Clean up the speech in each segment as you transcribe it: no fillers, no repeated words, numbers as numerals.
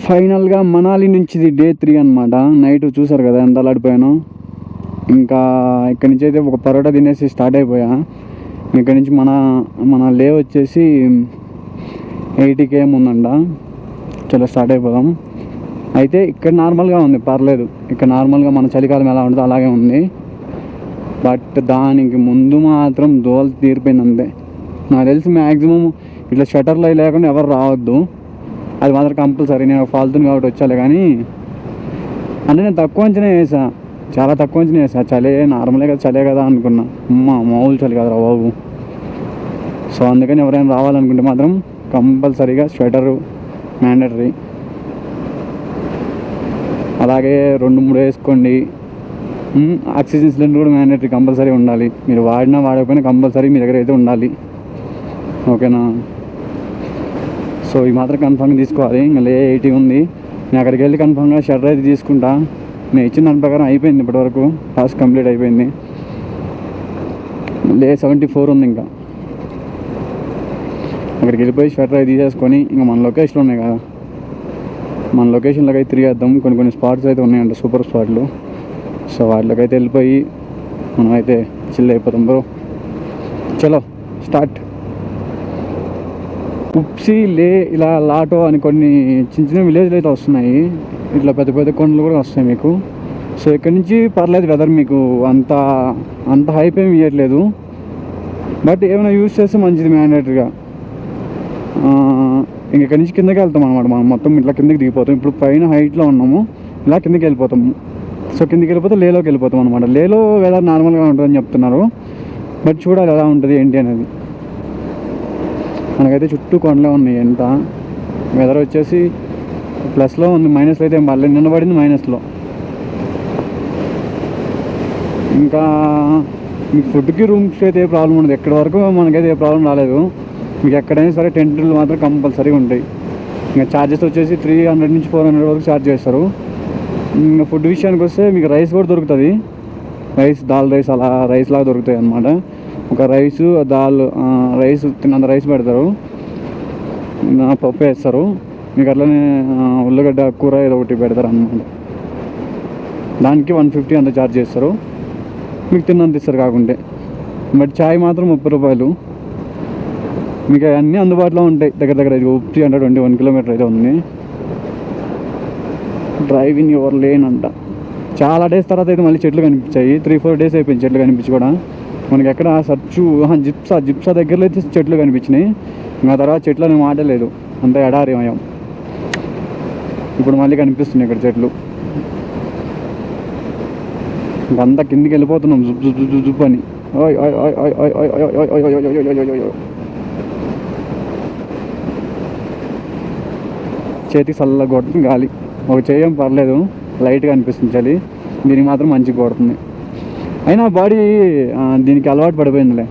ఫైనల్గా మనాలి నుంచి ఇది డే 3 అనమాట. నైట్ చూసారు కదా ఎంత అల్లాడిపోయాను. ఇంకా ఇక్కడి నుంచి అయితే ఒక పరోటా తినేసి స్టార్ట్ అయిపోయా. ఇక్కడి నుంచి మన లే వచ్చేసి 80 km ఉందంట. చలో స్టార్ట్ అయిపోదాం. అయితే ఇక్కడ నార్మల్గా ఉంది, పర్లేదు. ఇక్కడ నార్మల్గా మన చలికాలం ఎలా ఉంటుందో అలాగే ఉంది. బట్ దానికి ముందు మాత్రం దోల తీరిపోయింది అంతే. నాకు తెలిసి మ్యాక్సిమం ఇట్లా షటర్లు అవి లేకుండా ఎవరు రావద్దు, అది మాత్రం కంపల్సరీ. నేను ఫాల్తుని కాబట్టి వచ్చాలే, కానీ అంటే నేను తక్కువ అంచనా వేసా, చాలా తక్కువ అంచనా వేసా. చలే నార్మలే కదా, చలే కదా అనుకున్నా. మామూలు చలి కదరా బాబు. సో అందుకని ఎవరైనా రావాలనుకుంటే మాత్రం కంపల్సరీగా స్వెటరు మ్యాండటరీ. అలాగే 2-3 వేసుకోండి. ఆక్సిజన్ సిలిండర్ కూడా మ్యాండటరీ, కంపల్సరీ ఉండాలి. మీరు వాడినా వాడకపోయినా కంపల్సరీ మీ దగ్గర అయితే ఉండాలి, ఓకేనా? సో ఈ మాత్రం కన్ఫర్మ్గా తీసుకోవాలి. ఇంకా లే 80 ఉంది. నేను అక్కడికి వెళ్ళి కన్ఫర్మ్గా షటర్ అయితే తీసుకుంటా. నేను ఇచ్చిన దాని ప్రకారం అయిపోయింది, ఇప్పటివరకు టాస్క్ కంప్లీట్ అయిపోయింది. లే 74 ఉంది. ఇంకా అక్కడికి వెళ్ళిపోయి షటర్ అయితే తీసేసుకొని ఇంకా మన లొకేషన్లో ఉన్నాయి కదా, మన లొకేషన్లోకి అయితే తిరిగేద్దాం. కొన్ని స్పాట్స్ అయితే ఉన్నాయంట, సూపర్ స్పాట్లు. సో వాటిలోకి అయితే వెళ్ళిపోయి మనం అయితే చిల్ అయిపోతాం బ్రో. చలో స్టార్ట్. ఉప్సీ, లే, ఇలా లాటో అని కొన్ని చిన్న విలేజ్లు అయితే వస్తున్నాయి. ఇట్లా పెద్ద పెద్ద కొండలు కూడా వస్తాయి మీకు. సో ఇక్కడి నుంచి పర్లేదు, వెదర్ మీకు అంత హైప్ ఏమి ఇవ్వట్లేదు. బట్ ఏమైనా యూజ్ చేస్తే మంచిది మ్యాండేటరీగా. ఇక్కడి నుంచి కిందకి వెళ్తాం అనమాట. మనం మొత్తం ఇట్లా కిందకి దిగిపోతాం. ఇప్పుడు పైన హైట్లో ఉన్నాము, ఇలా కిందకి వెళ్ళిపోతాము. సో కిందకి వెళ్ళిపోతే లేలోకి వెళ్ళిపోతాం అనమాట. లేలో వెదర్ నార్మల్గా ఉంటుందని చెప్తున్నారు, బట్ చూడాలి ఎలా ఉంటుంది ఏంటి అనేది. మనకైతే చుట్టూ కొండలే ఉన్నాయి. ఎంత వెదర్ వచ్చేసి ప్లస్లో ఉంది, మైనస్లో అయితే ఏం పర్లేదు. నిన్న పడింది మైనస్లో. ఇంకా మీకు ఫుడ్కి రూమ్స్కి అయితే ఏ ప్రాబ్లం ఉండదు. ఎక్కడి వరకు మనకైతే ఏ ప్రాబ్లం రాలేదు. మీకు ఎక్కడైనా సరే టెంట్లు మాత్రం కంపల్సరీగా ఉంటాయి. ఇంకా ఛార్జెస్ వచ్చేసి 300 నుంచి 400 వరకు ఛార్జ్ చేస్తారు. ఇంకా ఫుడ్ విషయానికి వస్తే మీకు రైస్ కూడా దొరుకుతుంది. దాల్ రైస్ అలా రైస్ లాగా దొరుకుతాయి అన్నమాట. ఒక రైసు రైస్ తిన్నంత రైస్ పెడతారు, పప్పు వేస్తారు. మీకు అట్లనే ఉల్లగడ్డ కూర ఏదో ఒకటి పెడతారు అన్నమాట. దానికి 150 అంత ఛార్జ్ చేస్తారు. మీకు తిన్నంత ఇస్తారు కాకుంటే. బట్ ఛాయ్ మాత్రం 30 రూపాయలు. మీకు అన్నీ అందుబాటులో ఉంటాయి. దగ్గర 321 కిలోమీటర్ అయితే ఉంది. డ్రైవ్ ఇన్ యువర్ లేన్ అంట. చాలా డేస్ తర్వాత అయితే మళ్ళీ చెట్లు కనిపించాయి. 3-4 డేస్ అయిపోయింది చెట్లు కనిపించి కూడా. మనకి ఎక్కడ జిప్సా దగ్గరలో అయితే చెట్లు కనిపించినాయి. ఇంకా తర్వాత చెట్లు అనే మాట లేదు, అంత ఎడారిమయం. ఇప్పుడు మళ్ళీ కనిపిస్తున్నాయి ఇక్కడ చెట్లు. ఇంకంతా కిందికి వెళ్ళిపోతున్నాం జుప్ అని. చేతికి చల్లగా కొడుతుంది గాలి. ఒక చేయం పర్లేదు, లైట్గా అనిపిస్తుంది చలి. దీనికి మాత్రం మంచిగా కొడుతుంది. అయినా బాడీ దీనికి అలవాటు పడిపోయిందిలే,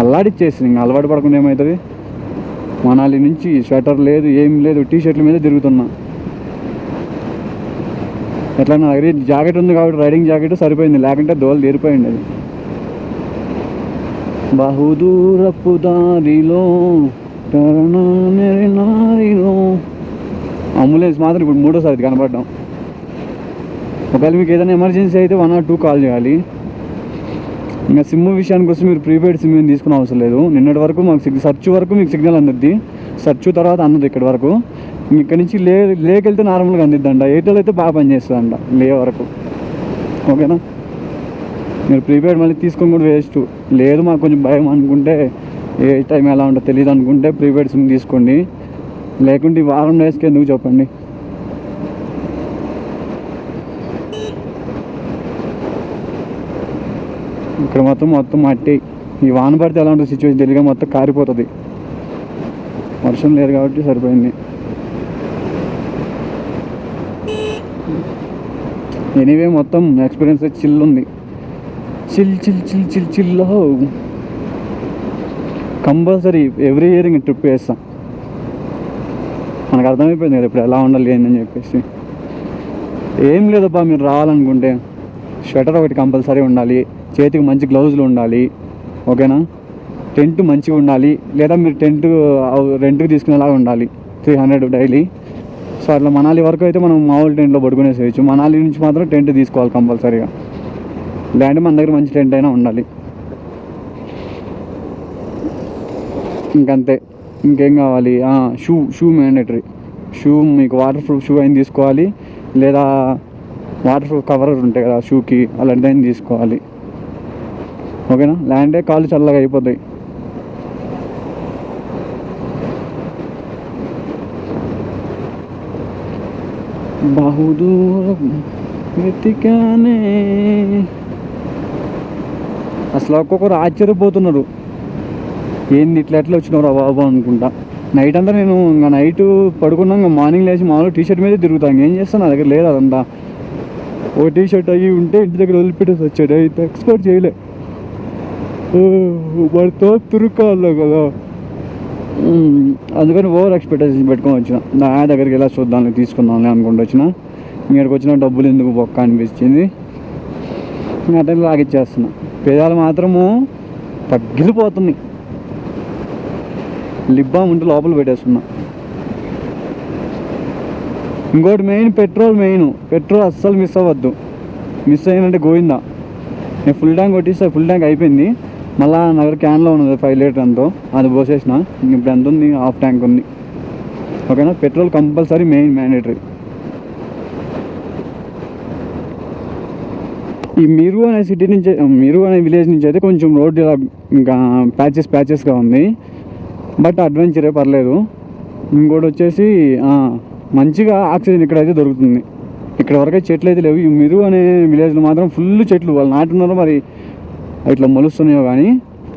అల్లాడిచ్చేసింది. ఇంకా అలవాటు పడకుండా ఏమవుతుంది. మనాలి నుంచి స్వెటర్ లేదు, ఏం లేదు, టీషర్ట్ల మీద తిరుగుతున్నా. ఎట్లా నా దగ్గర జాకెట్ ఉంది కాబట్టి రైడింగ్ జాకెట్ సరిపోయింది, లేకుంటే దోలు తీరిపోయింది అది. బహుదూరపు దారిలో నారిలో అంబులెన్స్ మాత్రం ఇప్పుడు 3వ కనపడ్డాం. ఒకవేళ మీకు ఏదైనా ఎమర్జెన్సీ అయితే 1 or 2 కాల్ చేయాలి. ఇంకా సిమ్ విషయానికి వస్తే మీరు ప్రీపెయిడ్ సిమ్ ఏం తీసుకునే అవసరం లేదు. నిన్నటి వరకు మాకు సర్చ్ వరకు మీకు సిగ్నల్ అందుద్ది, సర్చ్ తర్వాత అందదు ఇక్కడి వరకు. ఇక్కడ నుంచి లేకెళ్తే నార్మల్గా అందిద్దంట. ఎయిర్టెల్ అయితే బాగా పనిచేస్తుందంట లే వరకు, ఓకేనా? మీరు ప్రీపెయిడ్ మళ్ళీ తీసుకొని కూడా వేస్ట్. లేదు మాకు కొంచెం భయం అనుకుంటే, ఏ టైం ఎలా ఉంటుందో తెలియదు అనుకుంటే ప్రీపెయిడ్ సిమ్ తీసుకోండి. లేకుంటే వారం డేస్కి ఎందుకు చెప్పండి. ఇక్కడ మొత్తం మట్టి. ఈ వాన పడితే ఎలా ఉంటుంది సిచ్యువేషన్ తెలియక మొత్తం కారిపోతుంది. వర్షం లేదు కాబట్టి సరిపోయింది. ఎనీవే మొత్తం ఎక్స్పీరియన్స్ చిల్ ఉంది. చిల్ కంపల్సరీ ఎవ్రీ ఇయర్ ఇంక ట్రిప్ వేస్తాం. మనకు అర్థమైపోయింది కదా ఇప్పుడు ఎలా ఉండాలి ఏంటని చెప్పేసి. ఏం లేదబ్బా, మీరు రావాలనుకుంటే స్వెటర్ ఒకటి కంపల్సరీ ఉండాలి, చేతికి మంచి గ్లౌజులు ఉండాలి, ఓకేనా? టెంట్ మంచిగా ఉండాలి, లేదా మీరు టెంట్ రెంట్కి తీసుకునేలాగా ఉండాలి. 300 డైలీ. సో అట్లా మనాలి వరకు అయితే మనం మామూలు టెంట్లో పడుకునేసేయచ్చు. మనాలి నుంచి మాత్రం టెంట్ తీసుకోవాలి కంపల్సరీగా, లేదంటే మన దగ్గర మంచి టెంట్ అయినా ఉండాలి. ఇంకంతే, ఇంకేం కావాలి. Shoe mandatory. షూ మీకు వాటర్ ప్రూఫ్ షూ అయినా తీసుకోవాలి, లేదా వాటర్ ప్రూఫ్ కవర్ ఉంటాయి కదా షూకి, అలాంటిదైనా తీసుకోవాలి. ఓకేనా, లేదంటే కాళ్ళు చల్లగా అయిపోతాయి. బహుదూరం వెతికానే. అసలు ఒక్కొక్కరు ఆశ్చర్యపోతున్నారు, ఏంది ఇట్లా ఎట్లా వచ్చినారా బాబు అనుకుంటా. నైట్ అంతా నేను ఇంకా నైట్ పడుకున్నా, ఇంకా మార్నింగ్ లేచి మామూలుగా టీషర్ట్ మీదే తిరుగుతాను. ఏం చేస్తాను, నా దగ్గర లేదు అదంతా. ఓ టీషర్ట్ అయ్యి ఉంటే ఇంటి దగ్గర వదిలిపెట్టేసి వచ్చాడు, అయితే ఎక్స్పెక్ట్ చేయలే. వాడితో తిరుక్కాలి కదా, అందుకని ఓవర్ ఎక్స్పెక్టేషన్ పెట్టుకొని వచ్చిన. నా దగ్గరికి ఎలా చూద్దాం తీసుకుందాంలే అనుకుంటూ వచ్చిన. ఇక్కడికి వచ్చిన డబ్బులు ఎందుకు బొక్క అనిపించింది, అట్లా లాగిచ్చేస్తున్నా. పేదాలు మాత్రము పగిలిపోతున్నాయి. లిప్ బామ్ ఉంటే లోపల పెట్టేస్తున్నా. ఇంకోటి మెయిన్ పెట్రోల్ అస్సలు మిస్ అవ్వద్దు. మిస్ అయ్యిందంటే గోయిందా. నేను ఫుల్ ట్యాంక్ కొట్టిస్తే ఫుల్ ట్యాంక్ అయిపోయింది. మళ్ళీ నా దగ్గర క్యాన్లో ఉన్నది 5 లీటర్ ఎంతో, అది పోసేసిన. ఇప్పుడు ఎంత ఉంది, హాఫ్ ట్యాంక్ ఉంది. ఓకేనా, పెట్రోల్ కంపల్సరీ మెయిన్ మ్యాండేటరీ. ఈ మీరు అనే సిటీ నుంచి, మీరు అనే విలేజ్ నుంచి అయితే కొంచెం రోడ్డు ఇలా ఇంకా ప్యాచెస్గా ఉంది, బట్ అడ్వెంచరే పర్లేదు. ఇంకోటి వచ్చేసి మంచిగా ఆక్సిజన్ ఇక్కడైతే దొరుకుతుంది. ఇక్కడ వరకైతే చెట్లు అయితే లేవు. ఈ మీరు అనే విలేజ్లో మాత్రం ఫుల్ చెట్లు, వాళ్ళు నాటున్నారో మరి ఇట్లా మొలుస్తున్నాయో కానీ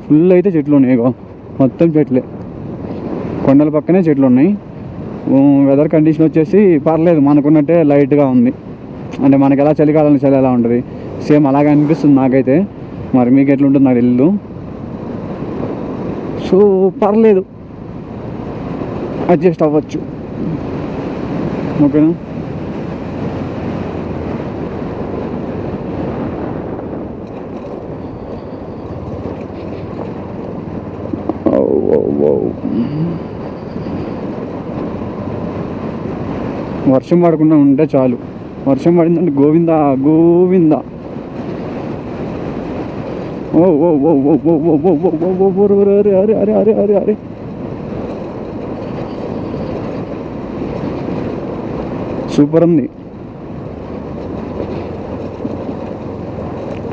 ఫుల్ అయితే చెట్లు ఉన్నాయి. మొత్తం చెట్లే, కొండల పక్కనే చెట్లు ఉన్నాయి. వెదర్ కండిషన్ వచ్చేసి పర్లేదు, మనకున్నట్టే లైట్గా ఉంది. అంటే మనకి ఎలా చలికాలం చలి ఎలా ఉంటుంది, సేమ్ అలాగే అనిపిస్తుంది నాకైతే. మరి మీకు ఎట్లుంటుంది నాకు తెలియదు. సో పర్లేదు, అడ్జస్ట్ అవ్వచ్చు. ఓకేనా, వర్షం పడకుండా ఉంటే చాలు. వర్షం పడిందంటే గోవిందా గోవిందా. ఓ ఓ ఓ ఓ ఓ ఓ ఓ ఓ ఓ అరే అరే అరే అరే అరే అరే. సూపర్ ఉంది.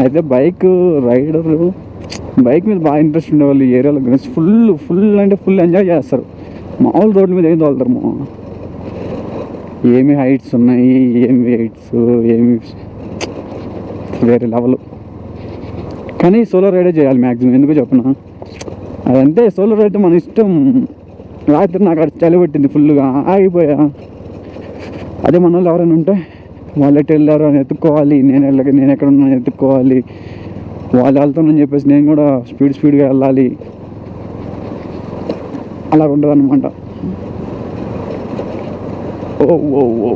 అయితే బైక్ మీద బాగా ఇంట్రెస్ట్ ఉండేవాళ్ళు ఈ ఏరియాలో ఫుల్ అంటే ఫుల్ ఎంజాయ్ చేస్తారు. మామూలు రోడ్ల మీద ఏం తోలుతారు, ఏమి హైట్స్ ఉన్నాయి, ఏమి వెయిట్స్, ఏమి వేరే లెవెల్. కానీ సోలో రైడే చేయాలి మ్యాక్సిమం. ఎందుకు చెప్పనా, అదంతే. సోలో రైడ్ మన ఇష్టం. రాత్రి నాకు అక్కడ చలి పెట్టింది ఫుల్గా, ఆగిపోయా. అదే మన వాళ్ళు ఎవరైనా ఉంటే వాళ్ళు ఎటు వెళ్ళారు అని ఎత్తుక్కోవాలి, నేను ఎక్కడ ఉన్నాను ఎత్తుక్కోవాలి. వాళ్ళు వెళ్తానని చెప్పేసి నేను కూడా స్పీడ్గా వెళ్ళాలి. అలా ఉంటుంది అనమాట. ఓ ఓ ఓ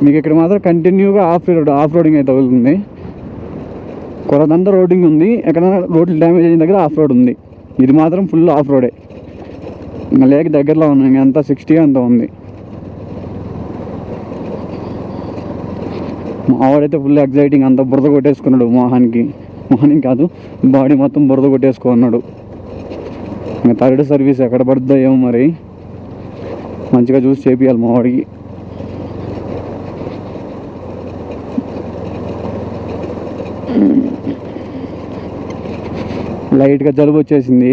మీకు ఇక్కడ మాత్రం కంటిన్యూగా ఆఫ్ రోడింగ్ అయితే తగులుతుంది. కొరదంతా రోడింగ్ ఉంది, ఎక్కడైనా రోడ్లు డ్యామేజ్ అయిన దగ్గర ఆఫ్ రోడ్ ఉంది. ఇది మాత్రం ఫుల్ ఆఫ్ రోడే. లేక దగ్గరలో ఉన్నాయి, అంతా 60 అంత ఉంది. మావాడైతే ఫుల్ ఎగ్జైటింగ్, అంతా బురద కొట్టేసుకున్నాడు. మొహానికి కాదు, బాడీ మొత్తం బురద కొట్టేసుకున్నాడు. ఇంకా థర్డ్ సర్వీస్ ఎక్కడ పడుతుందో ఏమో మరి, మంచిగా చూసి చేపియాలి మా వాడికి. లైట్గా జలుబు వచ్చేసింది,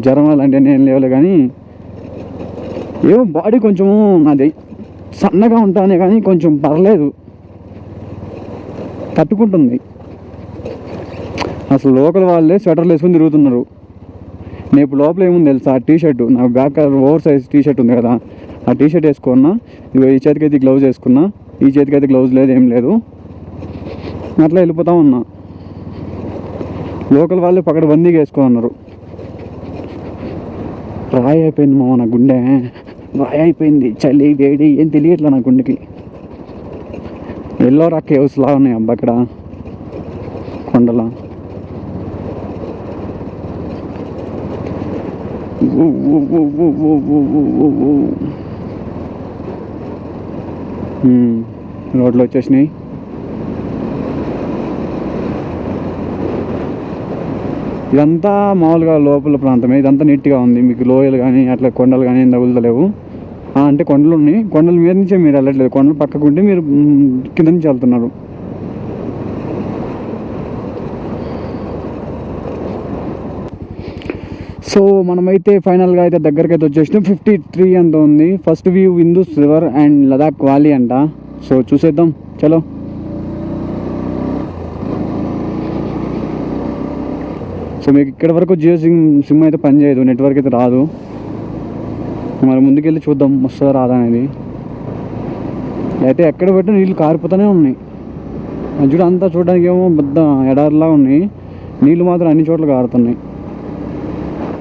జ్వరం అలాంటి నేను లేవలే. కానీ ఏమో బాడీ కొంచెము నాది సన్నగా ఉంటానే కానీ కొంచెం పర్లేదు, తట్టుకుంటుంది. అసలు లోకల్ వాళ్ళే స్వెటర్లు వేసుకొని తిరుగుతున్నారు. నేను ఇప్పుడు లోపల ఏముంది తెలుసా, టీషర్టు, నాకు back colour over size t-shirt ఉంది కదా, ఆ టీషర్ట్ వేసుకున్నా. ఇక ఈ చేతికి అయితే గ్లౌజ్ వేసుకున్నా, ఈ చేతికి అయితే గ్లౌజ్ లేదు, ఏం లేదు. అట్లా వెళ్ళిపోతా ఉన్నా. లోకల్ వాళ్ళే పక్కన బందీగా వేసుకోన్నారు. రాయి అయిపోయింది మామ నా గుండె, రాయి అయిపోయింది. చలి వేడి ఏం తెలియట్లా నా గుండెకి. ఎల్లో రాక్ కేవ్స్ లా ఉన్నాయి అబ్బా అక్కడ కొండల. రోడ్లు వచ్చేసినాయి. ఇదంతా మామూలుగా లోపల ప్రాంతమే, ఇదంతా నీట్గా ఉంది. మీకు లోయలు కానీ అట్లా కొండలు కానీ ఏం తగులుతలేవు. అంటే కొండలు ఉన్నాయి, కొండల మీద నుంచే మీరు వెళ్ళట్లేదు, కొండలు పక్కకుంటే మీరు కింద నుంచి వెళ్తున్నారు. సో మనమైతే ఫైనల్గా అయితే దగ్గరికి అయితే వచ్చేసినాం. 53 అంత ఉంది. First view Indu's river and Ladakh valley అంట. సో చూసేద్దాం, చలో. సో మీకు ఇక్కడ వరకు జియో సిమ్ అయితే పనిచేయదు, నెట్వర్క్ అయితే రాదు. మరి ముందుకెళ్ళి చూద్దాం వస్తుందా రాదా అనేది. అయితే ఎక్కడ పెట్టినా నీళ్ళు కారిపోతూనే ఉన్నాయి. చూడ అంతా చూడడానికి ఏమో పెద్ద ఎడారిలా ఉన్నాయి, నీళ్ళు మాత్రం అన్ని చోట్ల కారుతున్నాయి.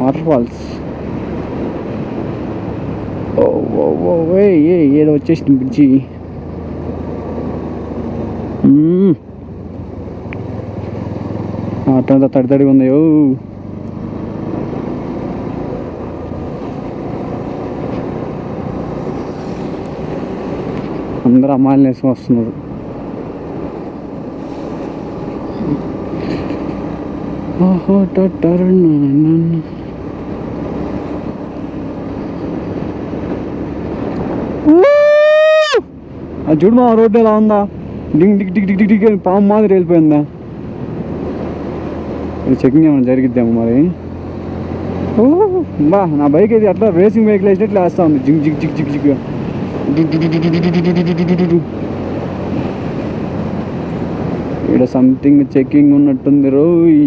Water falls. ఏదో వచ్చేసింది బ్రిడ్జి. అట్లంతా తడితడిగా ఉంది. అందరూ అమ్మాయిలు వేసుకొని వస్తున్నారు. అది చూడు మా రోడ్డు ఎలా ఉందా, ding tick tick tick tick tick పాము మాదిరి వెళ్ళిపోయిందా. చెకింగ్ ఏమైనా జరిగిద్దాము మరి. బా నా బైక్ అయితే అట్లా రేసింగ్ బైక్ వేసినట్లు వేస్తా ఉంది, zig zig zig zig zig. ఇక్కడ సంథింగ్ చెకింగ్ ఉన్నట్టుంది రోయ్.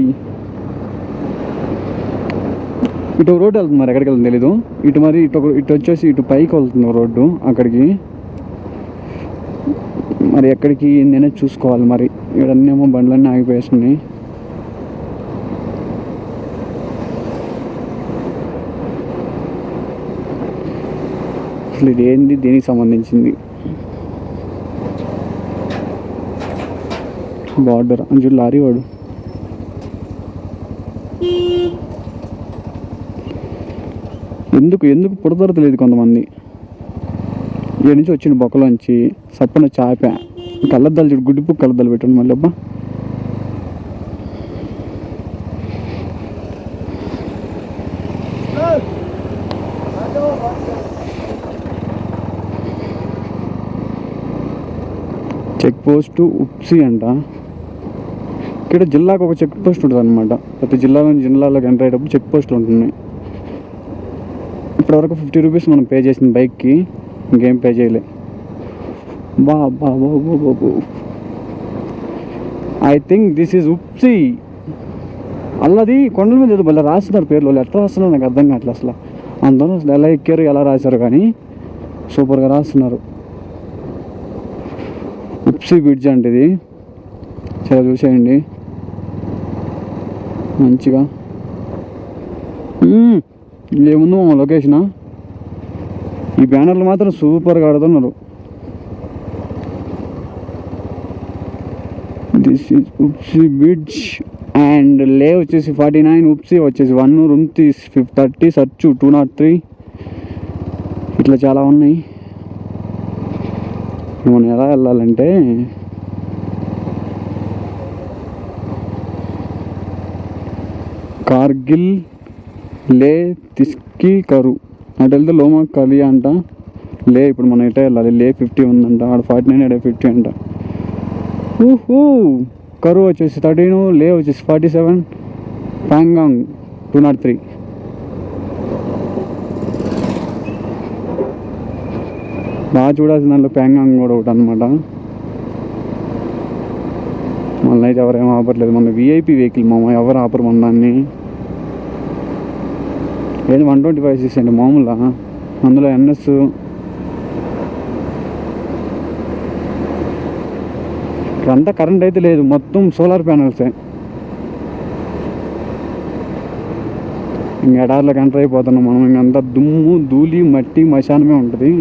ఇటు రోడ్డు వెళ్తుంది, మరి ఎక్కడికి వెళ్తుంది తెలీదు. ఇటు మరి ఇటు వచ్చేసి ఇటు పైకి వెళ్తుంది రోడ్డు అక్కడికి. మరి ఎక్కడికి నేనే చూసుకోవాలి. మరి ఇక్కడన్నేమో బండ్లన్నీ ఆగిపోయేస్తున్నాయి. అసలు ఇది ఏంది, దేనికి సంబంధించింది? బార్డర్ అని చూడు, లారీ వాడు. ఎందుకు పుడతారో తెలియదు కొంతమంది. ఇక్కడ నుంచి వచ్చిండు బొక్కలోంచి సప్పన చాప కళ్ళద్దాలు చూడు, గుడ్డిపు కళ్ళద్దాలు పెట్టండి మళ్ళీ. అబ్బా చెక్ పోస్ట్ ఉప్సి అంట. ఇక్కడ జిల్లాకు ఒక చెక్ పోస్ట్ ఉంటుంది అనమాట. ప్రతి జిల్లాలోకి ఎంటర్ అయ్యేటప్పుడు చెక్ పోస్టులు ఉంటున్నాయి. ఇప్పటివరకు 50 రూపీస్ మనం పే చేసింది బైక్కి, ఇంకేం పే చేయలే. బాబు ఐ థింక్ దిస్ ఈజ్ ఉప్సి. అల్లది కొండల మీద ఏదో మళ్ళీ రాస్తున్నారు పేర్లు, ఎట్లా రాస్తున్నారు నాకు అర్థం కావట్లేదు అసలు. అందరూ అసలు ఎలా ఎక్కారు ఎలా రాశారు కానీ సూపర్గా రాస్తున్నారు. ఉప్సి బ్రిడ్జ్ అంటే ఇది, చాలా చూసేయండి మంచిగా. ఏముందో మా లొకేషనా. ఈ బ్యానర్లు మాత్రం సూపర్గా ఆడుతున్నారు. దిస్ ఈజ్ ఉప్సి బ్రిడ్జ్ అండ్ లే వచ్చేసి 49, ఉప్సి వచ్చేసి 1, రుమ్తి 30, సర్చు 203. ఇట్లా చాలా ఉన్నాయి. మనం ఎలా వెళ్ళాలంటే కార్గిల్, లే, తిస్కి, కరు అటు వెళ్తే లోమా కలియా అంట. లే ఇప్పుడు మనం ఎటే వెళ్ళాలి, లే 50 ఉందంట, ఆడ 49, ఆడ 50 అంట. కరు వచ్చేసి 13, లే వచ్చేసి 47, ప్యాంగాంగ్ 203. బాగా చూడాల్సిన దాంట్లో ప్యాంగాంగ్ కూడా ఒకటి అనమాట. మళ్ళీ అయితే ఎవరేమో ఆపట్లేదు, మన విఐపి వెహికల్ ఎవరు ఆపరు మన దాన్ని. ఏది 125cc అండి మామూలుగా, అందులో ఎన్ఎస్. ఇక్కడంతా కరెంట్ అయితే లేదు, మొత్తం సోలార్ ప్యానల్సే. ఇంక ఎడార్లోకి ఎంటర్ అయిపోతున్నాం మనం. ఇంకంతా దుమ్ము ధూళి మట్టి మశానమే ఉంటుంది.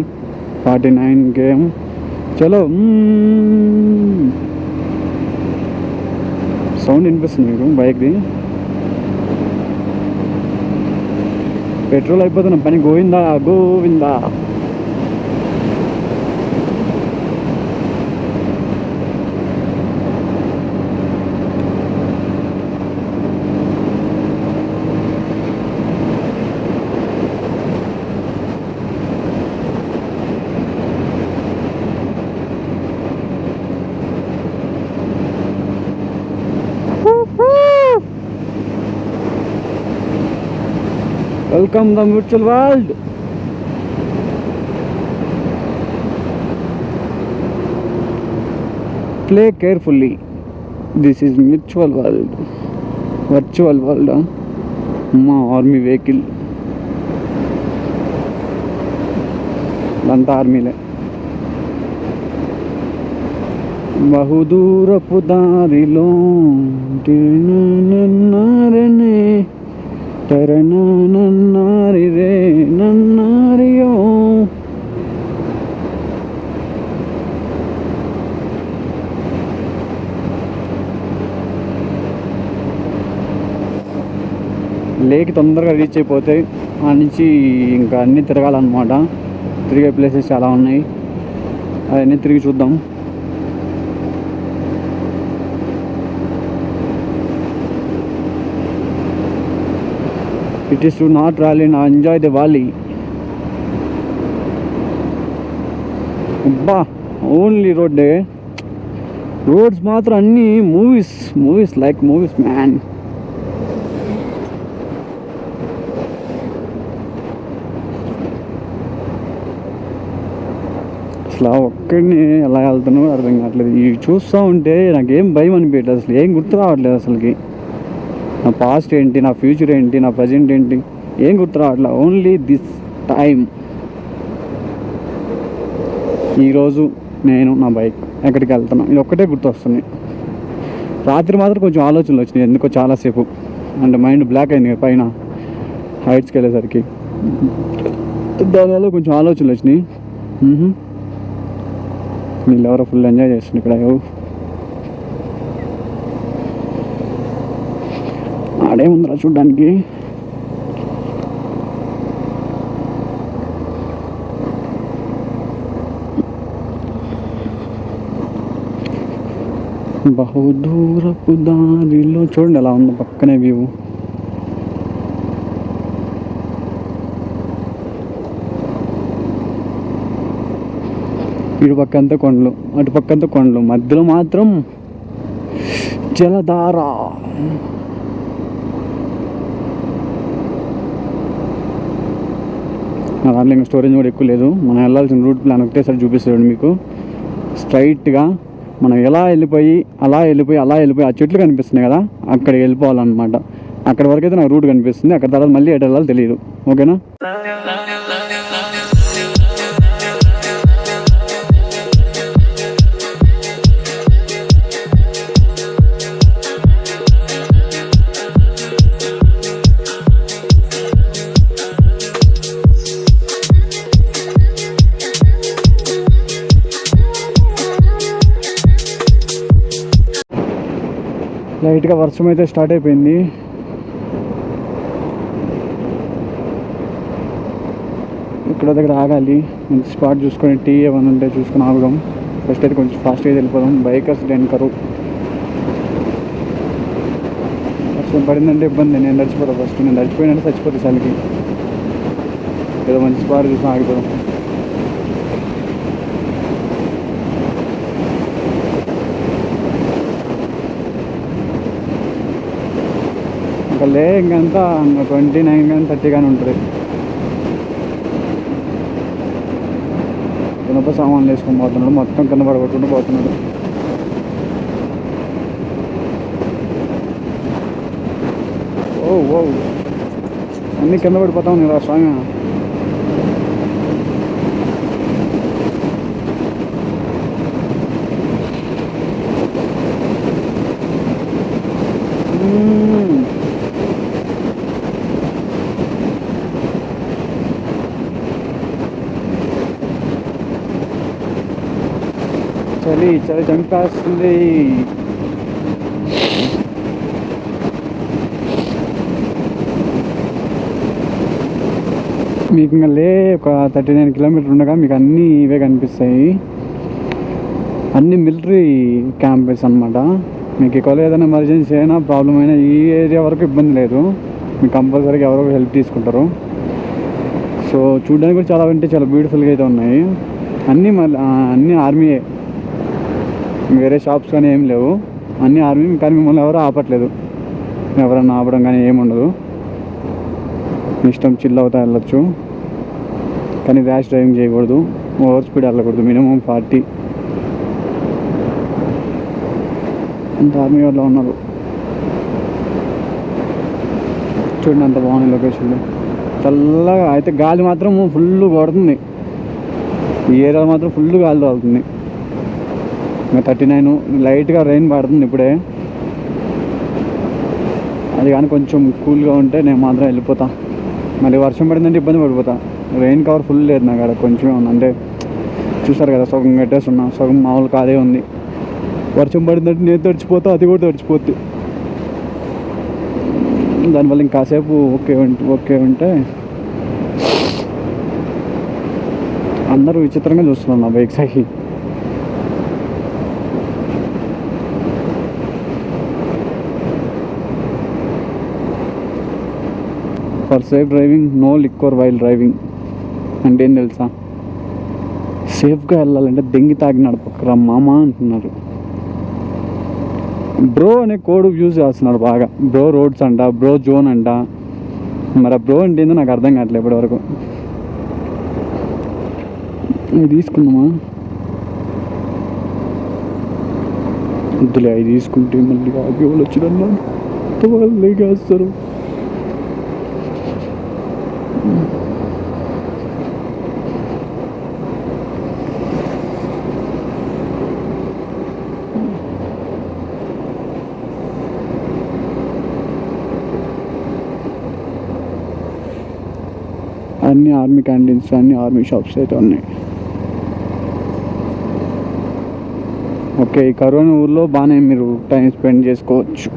49 km చలో. సౌండ్ వినిపిస్తుంది మీకు బైక్ది. పెట్రోల్ అయిపోతున్న పని Govinda Govinda. Welcome the virtual world. Play carefully. This is virtual world. Virtual world. మా ఆర్మీ వెహికల్ అంతా ఆర్మీలే. బహుదూరపు దారిలో నన్నారనే నన్నారి రే నన్నారియో. లేక్ తొందరగా రీచ్ అయిపోతే ఆ నుంచి ఇంకా అన్నీ తిరగాలన్నమాట. తిరిగే ప్లేసెస్ చాలా ఉన్నాయి, అవన్నీ తిరిగి చూద్దాం. It is to not rally and enjoy the valley. అబ్బా ఓన్లీ రోడ్డే. రోడ్స్ మాత్రం అన్నీ మూవీస్ లైక్ మూవీస్ మ్యాన్. అసలు ఒక్కడిని ఎలా వెళ్తున్నావు అర్థం కావట్లేదు. ఇవి చూస్తూ ఉంటే నాకేం భయం అనిపించట్లేదు, అసలు ఏం గుర్తు రావట్లేదు. అసలుకి నా పాస్ట్ ఏంటి, నా ఫ్యూచర్ ఏంటి, నా ప్రజెంట్ ఏంటి, ఏం గుర్తు రావట్లేదు. Only this time. ఈరోజు నేను నా బైక్ ఎక్కడికి వెళ్తున్నాను ఇది ఒక్కటే గుర్తు వస్తుంది. రాత్రి మాత్రం కొంచెం ఆలోచనలు వచ్చినాయి ఎందుకో చాలాసేపు. అంటే మైండ్ బ్లాక్ అయింది పైన హైట్స్కి వెళ్ళేసరికి, దానివల్ల కొంచెం ఆలోచనలు వచ్చినాయి. వీళ్ళు ఎవరో ఫుల్ ఎంజాయ్ చేస్తుంది ఇక్కడ. ఆడేముందిరా చూడ్డానికి. బహుదూరపు దారిలో చూడండి ఎలా ఉందో పక్కనే వ్యూ. ఇటు పక్కంతా కొండలు, అటు పక్కంతా కొండలు, మధ్యలో మాత్రం జలధార. నా దాంట్లో ఇంకా స్టోరేజ్ కూడా ఎక్కువ లేదు. మనం వెళ్ళాల్సిన రూట్ ప్లాన్ ఒకటేసారి చూపిస్తాడు మీకు. స్ట్రైట్గా మనం అలా వెళ్ళిపోయి ఆ చెట్లు కనిపిస్తున్నాయి కదా, అక్కడికి వెళ్ళిపోవాలన్నమాట. అక్కడి వరకు అయితే నాకు రూట్ కనిపిస్తుంది. అక్కడ తర్వాత మళ్ళీ ఎటు వెళ్ళాలో తెలియదు. ఓకేనా. లైట్గా వర్షం అయితే స్టార్ట్ అయిపోయింది. ఇక్కడ దగ్గర ఆగాలి, మంచి స్పాట్ చూసుకొని టీ ఏమైనా ఉంటే చూసుకొని ఆగుదాం. ఫస్ట్ అయితే కొంచెం ఫాస్ట్గా వెళ్ళిపోదాం. బైకర్స్ డెన్కరు వర్షం పడిందంటే ఇబ్బంది. నేను నడిచిపోతాను ఫస్ట్. నేను నడిచిపోయినంటే చచ్చిపోతే చలికి. ఏదో మంచి స్పాట్ చూసుకొని ఆగిపోదాం. ఇంకంతా 29 కానీ 30 కానీ ఉంటుంది. ఇనప సామాన్లు వేసుకొని పోతున్నాడు, మొత్తం కింద పడగొట్టుకుంటూ పోతున్నాడు. ఓ అన్నీ కింద పడిపోతా ఉన్నాయి రా స్వామి. చలి చంపేస్తుంది. మీకు ఇంకా ఒక 39 కిలోమీటర్లు ఉండగా మీకు అన్నీ ఇవే కనిపిస్తాయి. అన్నీ మిలిటరీ క్యాంపస్ అనమాట. మీకు ఎక్కువ ఏదైనా ఎమర్జెన్సీ అయినా ప్రాబ్లం అయినా ఈ ఏరియా వరకు ఇబ్బంది లేదు. మీకు కంపల్సరీగా ఎవరో హెల్ప్ తీసుకుంటారు. సో చూడడానికి కూడా చాలా అంటే చాలా బ్యూటిఫుల్గా అయితే ఉన్నాయి. అన్నీ ఆర్మీయే, వేరే షాప్స్ కానీ ఏం లేవు, అన్నీ ఆర్మీ. కానీ మిమ్మల్ని ఎవరు ఆపట్లేదు, ఎవరన్నా ఆపడం కానీ ఏముండదు. ఇష్టం చిల్ అవుతా వెళ్ళొచ్చు. కానీ ర్యాష్ డ్రైవింగ్ చేయకూడదు, ఓవర్ స్పీడ్ వెళ్ళకూడదు. మినిమం 40. అంత ఆర్మీ వాళ్ళు ఉన్నారు. చూడండి అంత బాగుంది లొకేషన్లో, చల్లగా. అయితే గాలి మాత్రం ఫుల్ కొడుతుంది, ఈ ఏరియా మాత్రం ఫుల్ గాలి తగులుతుంది. ఇంకా 39 లైట్గా రెయిన్ పడుతుంది ఇప్పుడే. అది కానీ కొంచెం కూల్గా ఉంటే నేను మాత్రం వెళ్ళిపోతా. మళ్ళీ వర్షం పడిందంటే ఇబ్బంది పడిపోతా. రెయిన్ కవర్ ఫుల్ లేదు నాకు, అక్కడ కొంచెమే ఉంది. అంటే చూసారు కదా, సగం కట్టేస్తున్నా, సగం మామూలు కాదే ఉంది. వర్షం పడిందంటే నేను తడిచిపోతా, అది కూడా తడిచిపోద్ది. దానివల్ల ఇంకాసేపు ఓకే ఉంటే అందరూ విచిత్రంగా చూస్తున్నారు నా బైక్ సైకి. For safe driving no liquor while driving అంటే ఏం తెలుసా? సేఫ్గా వెళ్ళాలంటే దెంగి తాగి నడపకరా మామ అంటున్నారు. బ్రో అనే కోడ్ యూజ్ చేస్తున్నాడు బాగా. బ్రో రోడ్స్ అంట, బ్రో జోన్ అంట. మరి ఆ బ్రో అంటే ఏందో నాకు అర్థం కావట్లేదు ఇప్పటివరకు. ఇది తీసుకుందామా? వద్దులే, అవి తీసుకుంటే మళ్ళీ ఆగి వాళ్ళు వచ్చిన వాళ్ళే కాస్తారు. అన్ని ఆర్మీ క్యాంటీన్స్, అన్ని ఆర్మీ షాప్స్ అయితే ఉన్నాయి. ఓకే, ఈ కరోనా ఊర్లో బాగానే మీరు టైం స్పెండ్ చేసుకోవచ్చు,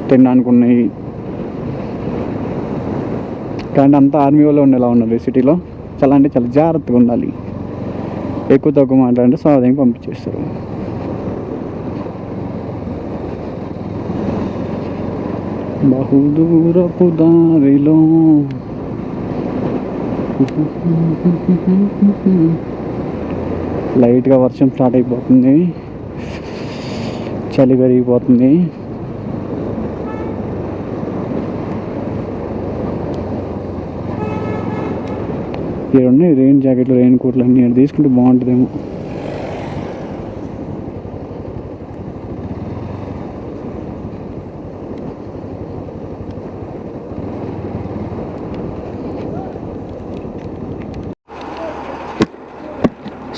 తినడానికి ఉన్నాయి. కానీ అంతా ఆర్మీ వాళ్ళు ఉండేలా ఉన్నారు సిటీలో. చాలా అంటే చాలా జాగ్రత్తగా ఉండాలి. ఎక్కువ తక్కువ మాట్లాడితే సాధారణంగా పంపించేస్తారు. బహుదూరపు దారిలో లైట్గా వర్షం స్టార్ట్ అయిపోతుంది, చలి పెరిగిపోతుంది. ఇక్కడ ఉన్నాయి రెయిన్ జాకెట్లు, రెయిన్ కోట్లు అన్నీ ఇక్కడ తీసుకుంటే బాగుంటుందేమో.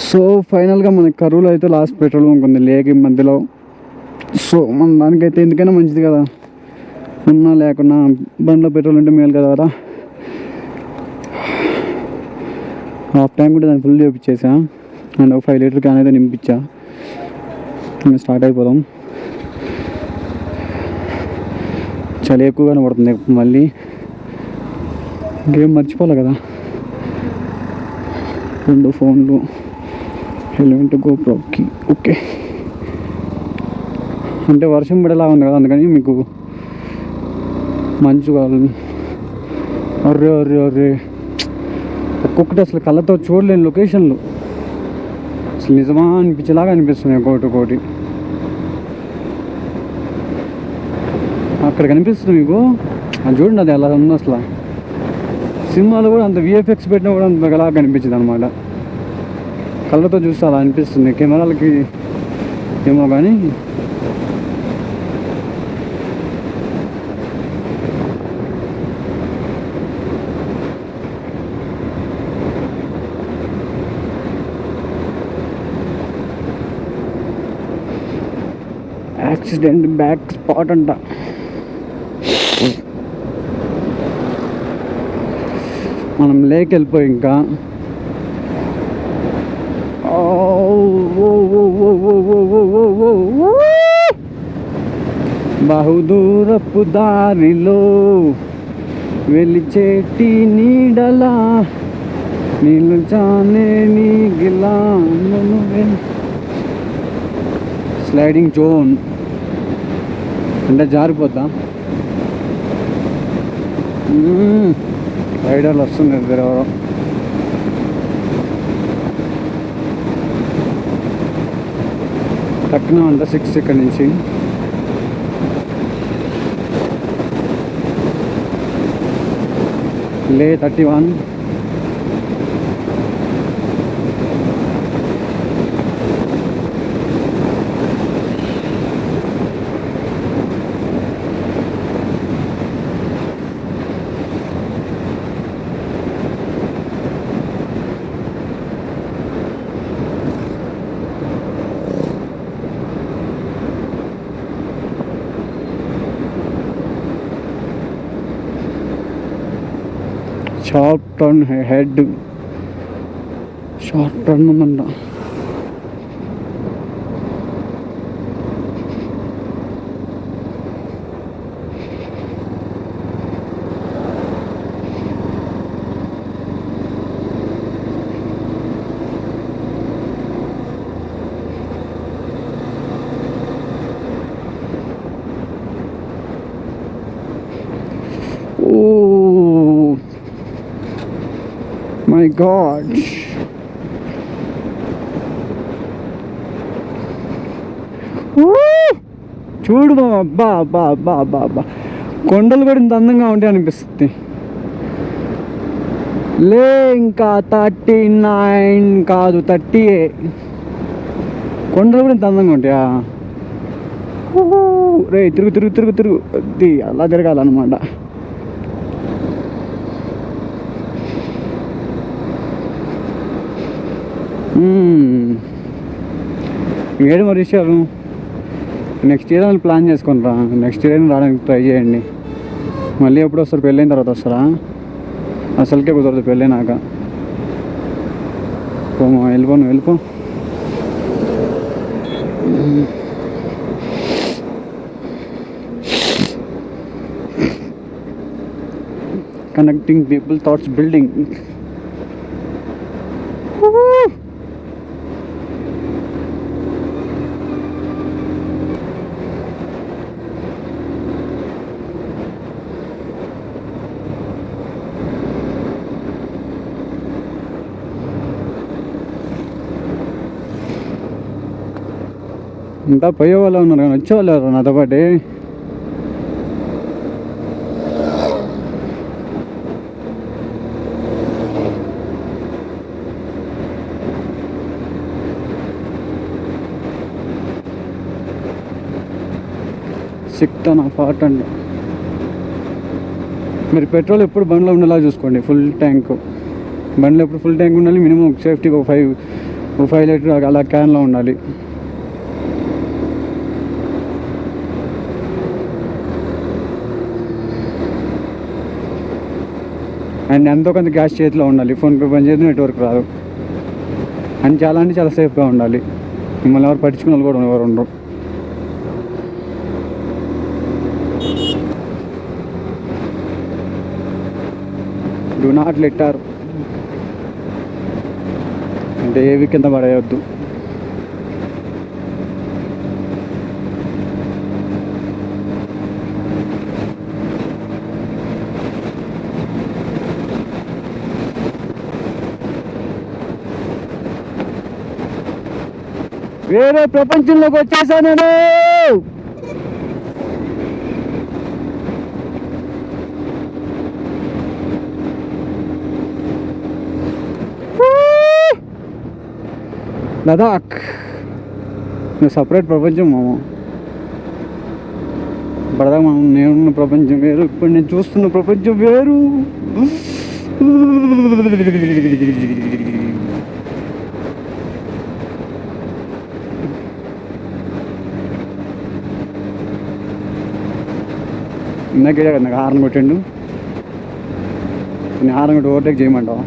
సో ఫైనల్గా మనకి కరూలో అయితే లాస్ట్ పెట్రోల్ బంక్ ఉంది లేక్ మధ్యలో. సో మన దానికైతే ఎందుకైనా మంచిది కదా, ఉన్నా లేకున్నా బండిలో పెట్రోల్ ఉంటే మేలు కదా. హాఫ్ ట్యాంక్ కూడా దాన్ని ఫుల్ చేపించేసా, అండ్ ఒక 5 లీటర్ క్యాన్ అయితే నింపించా. ఇంకా స్టార్ట్ అయిపోదాం. చలి ఎక్కువగానే పడుతుంది మళ్ళీ. ఇంకేం మర్చిపోలే కదా, 2 ఫోన్లు, హెల్మెట్, గోప్రోకి. ఓకే, అంటే వర్షం పడేలా ఉంది కదా, అందుకని మీకు మంచు కావాలి. అర్రే అర్రే అర్రే, ఒక్కొక్కటి అసలు కళ్ళతో చూడలేని లొకేషన్లు, అసలు నిజమా అనిపించేలాగా అనిపిస్తున్నాయి ఒక్కొక్కటి. అక్కడ కనిపిస్తుంది మీకు, అది చూడండి, అది ఎలా ఉంది అసలు. సినిమాలో కూడా అంత విఎఫ్ఎక్స్ పెట్టినా కూడా అంత ఎలా కనిపించింది అనమాట. కళ్ళతో చూస్తే అలా అనిపిస్తుంది, కెమెరాలకి ఏమో కానీ. యాక్సిడెంట్ బ్యాక్ స్పాట్ అంట. మనం లేక్ వెళ్ళిపోయి ఇంకా బహుదూరపు దారిలో వెలిచేటి నీడలా నిలుచానే నీగిలా స్లైడింగ్ జోన్ అంటే జారిపోద్దా. రైడర్లు వస్తున్నారు ఇద్దరు ఎవరో. తక్కువ అంట 6 ఇక్కడ నుంచి. లే 31. Sharp turn head, sharp turn ఉందంట. My God. చూడు బాబా, అబ్బా అబ్బా అబ్బా అబ్బా అబ్బా, కొండలు కూడా ఇంత అందంగా ఉంటాయి అనిపిస్తుంది. లే ఇంకా 39 కాదు 30. కొండలు కూడా ఇంత అందంగా ఉంటాయా? రే తిరుగు తిరుగు తిరుగు తిరుగు, అది అలా తిరగాలన్నమాట. ఏడు మరి విషయాలు నెక్స్ట్ ఇయర్ అని ప్లాన్ చేసుకుంటారా? నెక్స్ట్ ఇయర్ రావడానికి ట్రై చేయండి. మళ్ళీ ఎప్పుడు వస్తారు? పెళ్ళైన తర్వాత వస్తారా? అసలుకే కుదరదు పెళ్ళైనాక. వెళ్ళిపో. Connecting people thoughts building. ఇంత పోయే వాళ్ళు ఉన్నారు కానీ వచ్చేవాళ్ళు ఎవరు నాతో పాటు? సిక్త్ ఫాట్ అండి. మీరు పెట్రోల్ ఎప్పుడు బండిలో ఉండేలా చూసుకోండి. ఫుల్ ట్యాంక్ బండిలో ఎప్పుడు ఫుల్ ట్యాంక్ ఉండాలి. మినిమం సేఫ్టీకి ఒక 5 లీటర్ అలా క్యాన్లో ఉండాలి. అండ్ ఎంతో కొంత గ్యాస్ చేతిలో ఉండాలి. ఫోన్పే పని చేసి నెట్వర్క్ రాదు. అండ్ చాలా సేఫ్గా ఉండాలి. మిమ్మల్ని ఎవరు పట్టించుకున్న వాళ్ళు కూడా ఎవరు ఉండరు. డూ నాట్ లిటర్ అంటే ఏవి కింద పడేయొద్దు. వేరే ప్రపంచంలోకి వచ్చేసాను నేను. లదాఖ్ సపరేట్ ప్రపంచం మామ. ఇప్పటిదాకా మనం నేనున్న ప్రపంచం వేరు, ఇప్పుడు నేను చూస్తున్న ప్రపంచం వేరు. ఇందాకే కదా నాకు హార్న్ కొట్టిండు. నేను హార్న్ కొట్టి ఓవర్టేక్ చేయమంటావా?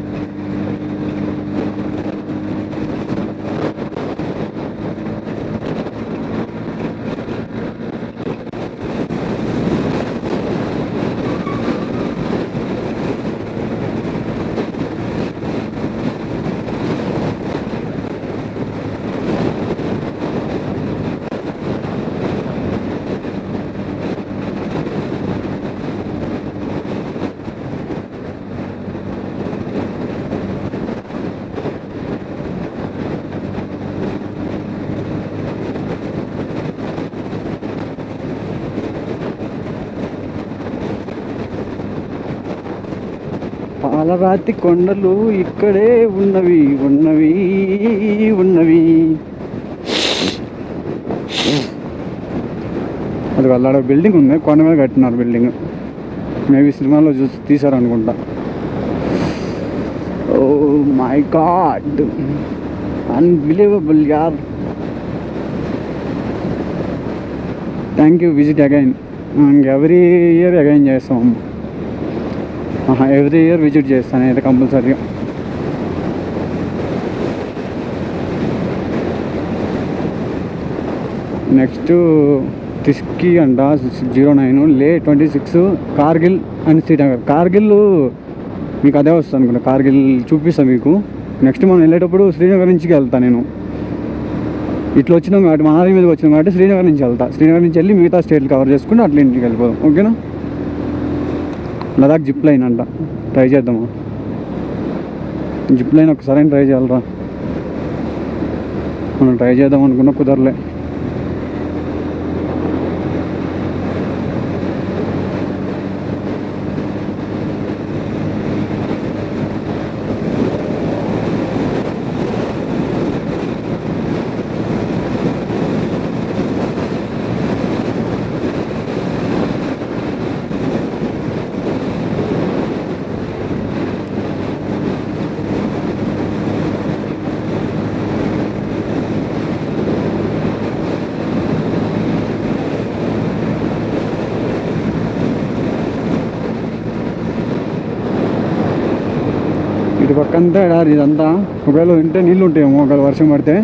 పాలరాతి కొండలు ఇక్కడే ఉన్నవి ఉన్నవి ఉన్నవి. అది వాళ్ళ బిల్డింగ్ ఉంది, కొండ మీద కట్టినారు బిల్డింగ్. మేబీ సినిమాలో చూసి తీసారనుకుంటా. ఓ మై గాడ్, అన్బిలీవబుల్ యార్. Thank you, visit again. Every year again చేస్తాం. ఎవ్రీ ఇయర్ విజిట్ చేస్తాను అయితే కంపల్సరీగా. నెక్స్ట్ తిస్కి అంట 09, లే 26, కార్గిల్ అండ్ శ్రీనగర్. కార్గిల్ మీకు అదే వస్తుంది అనుకుంటా, కార్గిల్ చూపిస్తాను మీకు. నెక్స్ట్ మనం వెళ్ళేటప్పుడు శ్రీనగర్ నుంచి వెళ్తాను నేను. ఇట్లా వచ్చినాం కాబట్టి మనాలి మీదకి వచ్చినాం కాబట్టి శ్రీనగర్ నుంచి వెళ్తా. శ్రీనగర్ నుంచి వెళ్ళి మిగతా స్టేట్లు కవర్ చేసుకుంటే అట్లా ఇంటికి వెళ్ళిపోదాం. ఓకేనా? లదాఖ్ జిప్ లైన్ అంట, ట్రై చేద్దామా? జిప్ లైన్ ఒకసారి ట్రై చేయాలరా. మనం ట్రై చేద్దాం అనుకున్నా కుదరలే. ఇటు పక్కంతా ఎడారి ఇదంతా. ఒకవేళ ఉంటే నీళ్ళు ఉంటాయేమో ఒకవేళ వర్షం పడితే.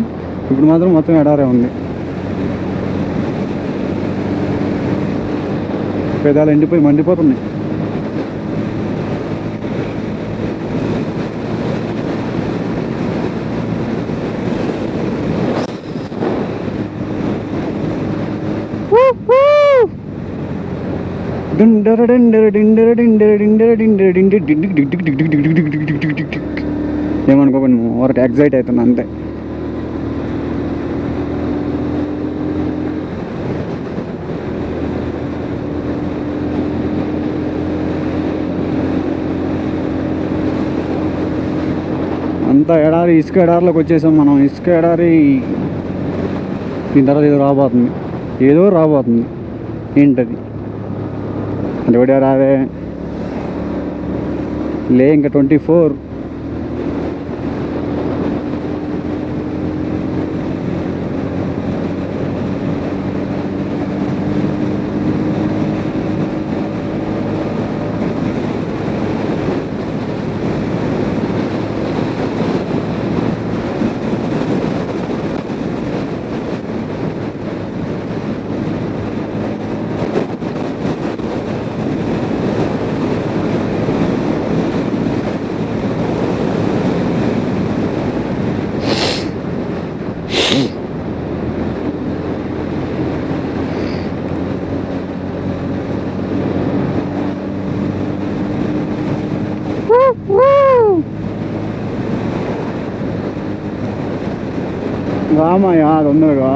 ఇప్పుడు మాత్రం మొత్తం ఎడారే ఉంది. పెదాలు ఎండిపోయి మండిపోతున్నాయి. ఏమనుకోకండి, వరకు ఎగ్జైట్ అవుతున్నా అంతే. అంతా ఎడారి, ఇసుక ఎడారిలోకి వచ్చేసాం మనం. ఇసుక ఎడారి దీని తర్వాత ఏదో రాబోతుంది. ఏంటది? అంటే రాదే లే. ఇంకా 24. రామయ్య తొందరగా.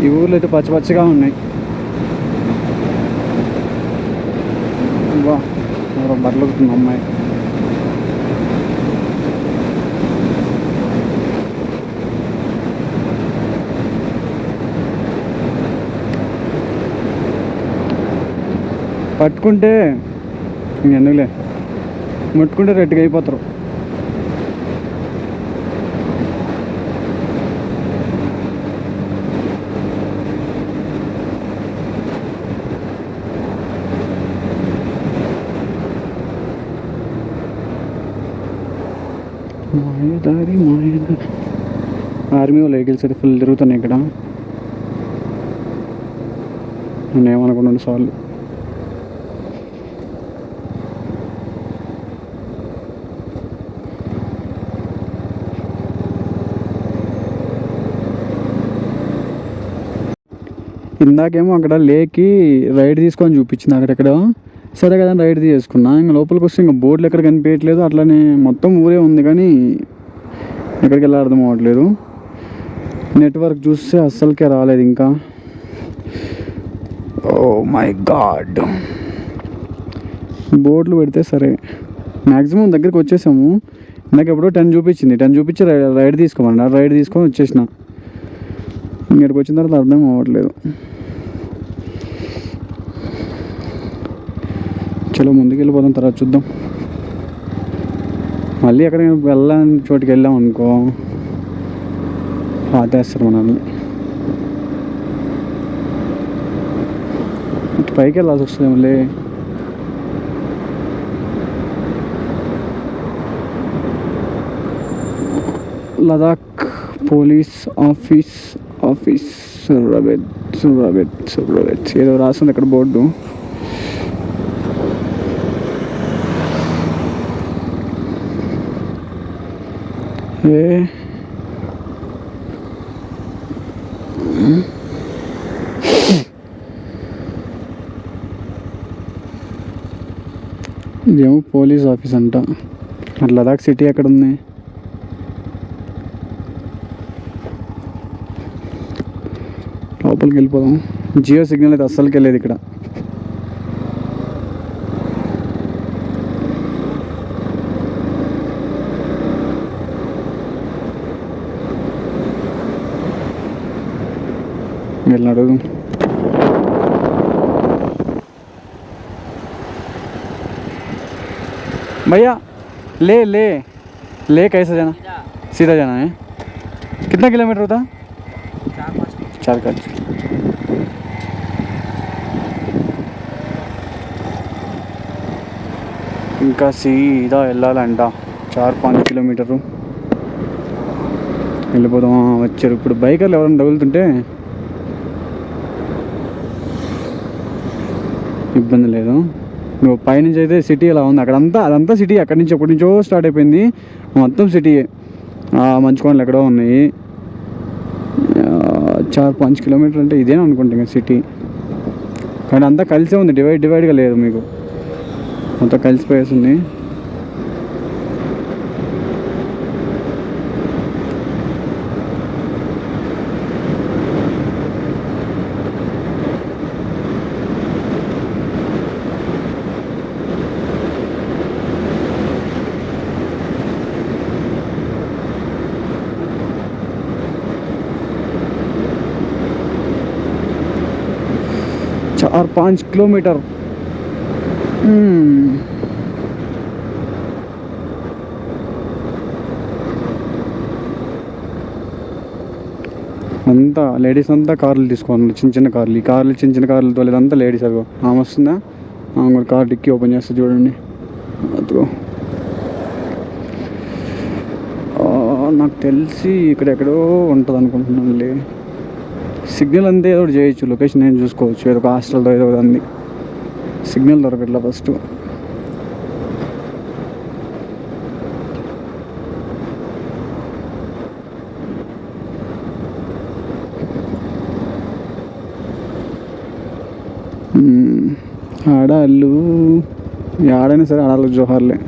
ఈ ఊర్లో అయితే పచ్చి పచ్చిగా ఉన్నాయి. బర్రెలుతుంది అమ్మాయి. పట్టుకుంటే ఎందుకులే, ముట్టుకుంటే రెడ్డిగా అయిపోతారు. మాయదారి ఆర్మీ వాళ్ళ వెహికల్స్ అయితే ఫుల్ తిరుగుతున్నాయి ఇక్కడ. నేను ఏమనుకున్నాను సార్లు. ఇందాకేమో అక్కడ లేకి రైడ్ తీసుకొని చూపించింది అక్కడెక్కడ. సరే కదా రైడ్ తీసుకున్నా. ఇంకా లోపలికి వస్తే ఇంకా బోర్డులు ఎక్కడ కనిపించట్లేదు. అట్లనే మొత్తం ఊరే ఉంది కానీ ఎక్కడికి వెళ్ళి అర్థం అవ్వట్లేదు. నెట్వర్క్ చూస్తే అస్సలకే రాలేదు ఇంకా. ఓ మై గాడ్, బోర్డులు పెడితే సరే. మ్యాక్సిమం దగ్గరికి వచ్చేసాము. నాకు ఎప్పుడో 10 చూపించింది. 10 చూపించి రైడ్ తీసుకోమన్నా. రైడ్ తీసుకొని వచ్చేసిన. ఇక్కడికి వచ్చిన తర్వాత అర్థం అవ్వట్లేదు. చలో ముందుకు వెళ్ళిపోదాం, తర్వాత చూద్దాం. మళ్ళీ ఎక్కడికి వెళ్ళని చోటుకి వెళ్ళాం అనుకో పాతేస్తారు మనల్ని. పైకి వెళ్ళాల్సి వస్తుంది మళ్ళీ. లదాఖ్ పోలీస్ ఆఫీస్ సురబెత్ ఏదో రాస్తుంది అక్కడ బోర్డు. ఇదేమో పోలీస్ ఆఫీస్ అంట. లదాఖ్ సిటీ ఎక్కడ ఉంది? లోపలికి వెళ్ళిపోదాం. జియో సిగ్నల్ అయితే అస్సలకి వెళ్ళేది ఇక్కడ. వెళ్ళినాడు. भैया ले ले ले कैसे जाना? सीधा जाना है. कितना किलोमीटर होता? 4-5. ఇంకా సీదా వెళ్ళాలంట 4-5 కిలోమీటర్లు వెళ్ళిపోదాం. వచ్చారు ఇప్పుడు బైకర్లు ఎవరైనా తగులుతుంటే ఇబ్బంది లేదు. నువ్వు పైనుంచి అయితే సిటీ ఎలా ఉంది అదంతా సిటీ. అక్కడి నుంచి ఎప్పటి నుంచో స్టార్ట్ అయిపోయింది. మొత్తం సిటీ. మంచు కొండలు ఎక్కడో ఉన్నాయి. 4-5 కిలోమీటర్ అంటే ఇదేనా అనుకుంటా ఇంకా సిటీ. కానీ అంతా కలిసే ఉంది, డివైడ్గా లేదు. మీకు మొత్తం కలిసిపోయేసింది. और 5 किलोमीटर. అంతా లేడీస్ అంతా కార్లు తీసుకోవాలి, చిన్న కార్లు. ఈ కార్లు చిన్న కార్లు తోలేదంతా లేడీస్. అదిగో ఆమె వస్తుందా, ఆమె కార్ డిక్కీ ఓపెన్ చేస్తే చూడండి. అదిగో నాకు తెలిసి ఇక్కడెక్కడో ఉంటుంది అనుకుంటున్నాను. సిగ్నల్ అంతే ఏదో ఒకటి చేయొచ్చు, లొకేషన్ నేను చూసుకోవచ్చు. ఏదో ఒక హాస్టల్తో ఏదో ఒకటి అంది. Signal దొరకట్లా first. ఆడాళ్ళు ఆడైనా సరే ఆడాళ్ళకి జోహార్లే.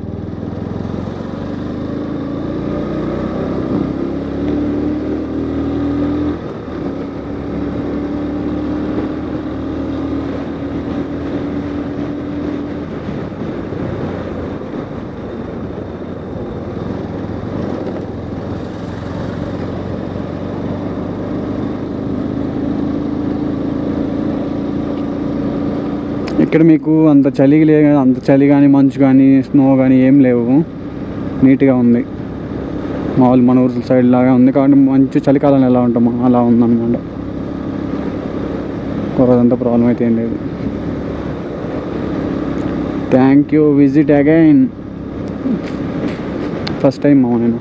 ఇక్కడ మీకు అంత చలి కానీ మంచు కానీ స్నో కానీ ఏం లేవు. నీట్గా ఉంది. మామూలు మన ఊరు సైడ్ లాగా ఉంది. కాబట్టి మంచి చలికాలంలో ఎలా ఉంటామో అలా ఉందన్నమాట. కొరదంతా ప్రాబ్లం అయితే ఏం లేదు. Thank you. Visit again. First time మామ నేను.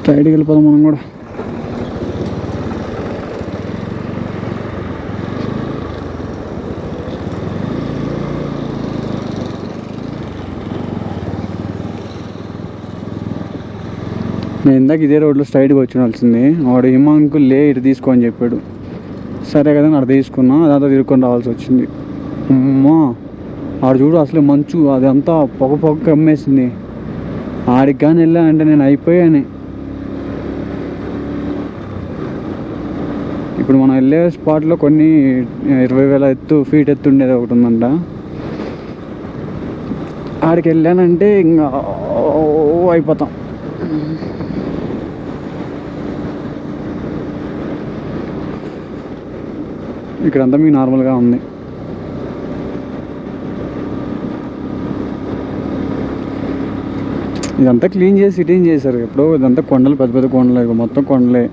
స్ట్రైట్కి వెళ్ళిపోదాం మనం కూడా. నేను ఇందాక ఇదే రోడ్లో స్ట్రైట్గా వచ్చినాల్సింది. వాడు హిమాంకు లే ఇటు తీసుకో అని చెప్పాడు. సరే కదా అక్కడ తీసుకున్నా, అదంతా తిరుక్కొని రావాల్సి వచ్చింది. అమ్మా ఆడు చూడు అసలు మంచు అదంతా పొగ పొగ కమ్మేసింది. ఆడికి కానీ వెళ్ళానంటే నేను అయిపోయాను. ఇప్పుడు మనం వెళ్ళే స్పాట్లో కొన్ని 20,000 ఫీట్ ఎత్తు ఉండేది ఒకటి ఉందంట. ఆడికి వెళ్ళానంటే ఇంకా అయిపోతాం. ఇక్కడంతా మీకు నార్మల్గా ఉంది. ఇదంతా క్లీన్ చేసి సిటీని చేశారు ఎప్పుడో. ఇదంతా కొండలు, పెద్ద పెద్ద కొండలు, ఇక మొత్తం కొండలే.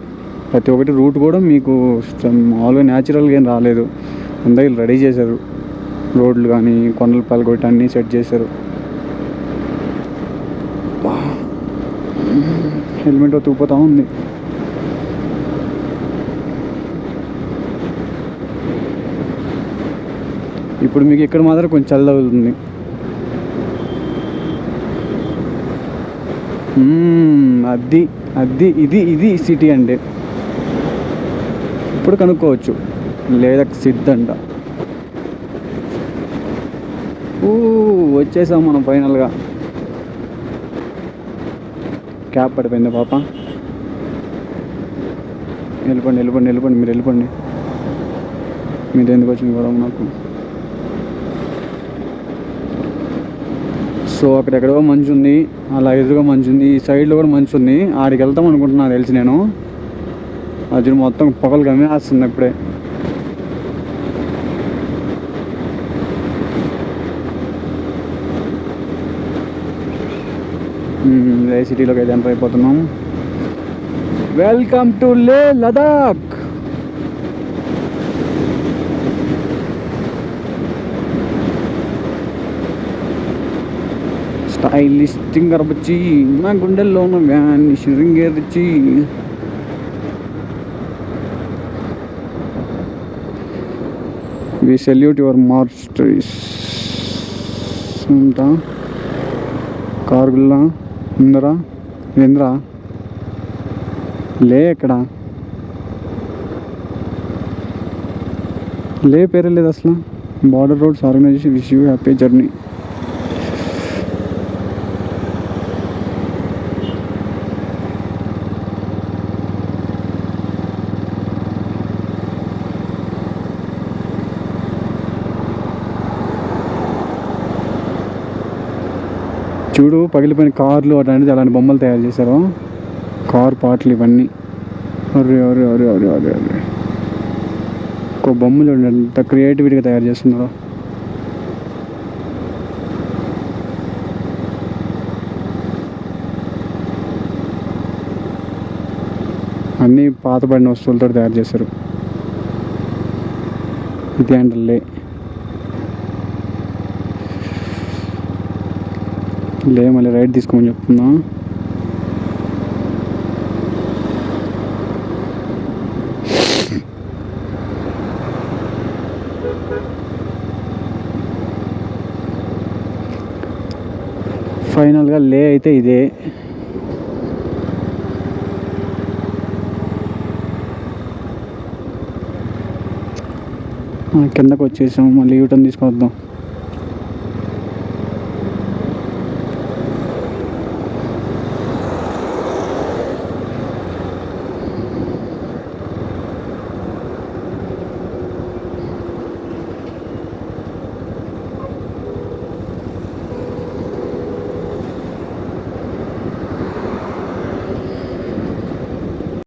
ప్రతి ఒక్కటి రూట్ కూడా మీకు మామూలుగా న్యాచురల్గా ఏం రాలేదు. అంతా వీళ్ళు రెడీ చేశారు. రోడ్లు కానీ కొండలు పలగొట్టి అన్నీ సెట్ చేశారు. హెల్మెట్ తూపోతూ ఉంది. ఇప్పుడు మీకు ఇక్కడ మాత్రం కొంచెం చల్ల తగులుతుంది. అది అది ఇది ఇది సిటీ అంటే ఇప్పుడు కనుక్కోవచ్చు. లేదా సిద్ధంట. వచ్చేసాం మనం ఫైనల్గా. క్యాబ్ పడిపోయింది పాప. వెళ్ళిపోండి వెళ్ళిపోండి వెళ్ళిపోండి, మీరు వెళ్ళిపోండి. మీరు ఎందుకు వచ్చింది కూడా నాకు. సో అక్కడెక్కడో మంచు ఉంది, అలా ఎదురుగా మంచు ఉంది, ఈ సైడ్లో కూడా మంచు ఉంది. ఆడికి వెళ్తాం అనుకుంటున్నా తెలిసి నేను. అది మొత్తం పొగలు గమ్మేస్తుంది ఇప్పుడే. లే సిటీలోకి అయితే ఎంటర్ అయిపోతున్నాం. వెల్కమ్ టు లే లదాఖ్. స్టైలిష్ థింగర్ వచ్చి నా గుండెల్లో ఉన్న వ్యాన్ శృంగేరిచి. వి సెల్యూట్ యువర్ మార్స్టరీస్ అంట. కార్గుల్లా ఉందరా ఏంద్రా లే ఎక్కడ లే పేరే లేదు అసలు. Border Roads Organisation wish you happy journey. చూడు పగిలిపోయిన కార్లు అట్లాంటిది, అలాంటి బొమ్మలు తయారు చేశారు. కార్ పార్ట్లు ఇవన్నీ. అరే అరే అరే అరే అరే అరే ఒక బొమ్మ చూడండి ఎంత క్రియేటివిటీగా తయారు చేస్తున్నారు. అన్నీ పాతబడిన వస్తువులతో తయారు చేశారు. ఇది అంటే మళ్ళీ రైట్ తీసుకోమని చెప్తున్నా. ఫైనల్గా లే అయితే ఇదే. కిందకు వచ్చేసాం, మళ్ళీ యూటర్న్ తీసుకొద్దాం.